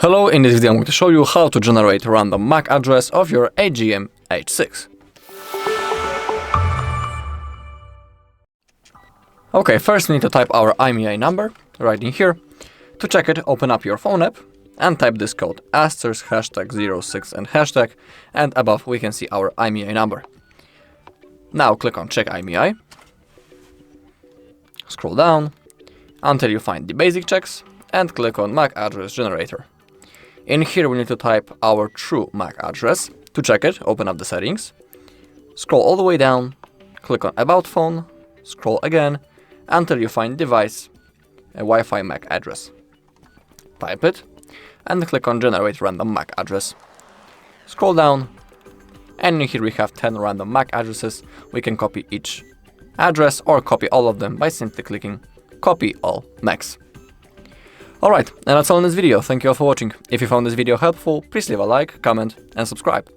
Hello, in this video I'm going to show you how to generate a random MAC address of your AGM H6. Okay, first we need to type our IMEI number right in here. To check it, open up your phone app and type this code ##06 and hashtag, and above we can see our IMEI number. Now click on Check IMEI. Scroll down until you find the basic checks and click on MAC address generator. In here we need to type our true MAC address. To check it, open up the settings, scroll all the way down, click on About Phone, scroll again until you find device, a Wi-Fi MAC address. Type it and click on Generate Random MAC Address. Scroll down and in here we have 10 random MAC addresses. We can copy each address or copy all of them by simply clicking Copy All MACs. Alright, and that's all in this video. Thank you all for watching. If you found this video helpful, please leave a like, comment and subscribe.